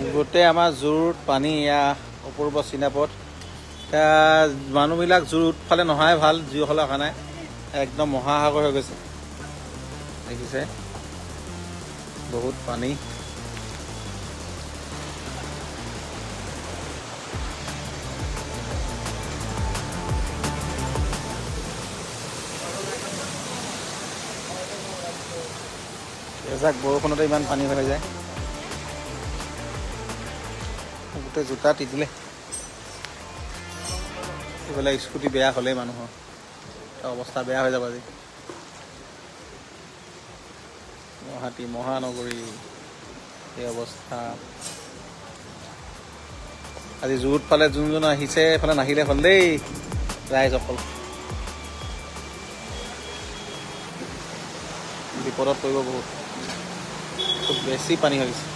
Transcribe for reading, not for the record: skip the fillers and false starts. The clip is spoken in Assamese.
গোটেই আমাৰ জোৰত পানী এয়া অপূৰ্ব চিনাপত এতিয়া মানুহবিলাক জোৰত ফালে নহাই ভাল যিসকলে অহা নাই একদম মহাসাগৰ হৈ গৈছে দেখিছে বহুত পানী এজাক বৰষুণতে ইমান পানী হৈ যায় গোটেই জোতা তিতিলে এইবিলাক স্কুটি বেয়া হ'লেই মানুহৰ অৱস্থা বেয়া হৈ যাব আজি গুৱাহাটী মহানগৰী এই অৱস্থা আজি জোৰত ফালে যোন আহিছে এইফালে নাহিলে হ'ল দেই ৰাইজসকল বিপদত পৰিব বহুত খুব বেছি পানী হৈ গৈছে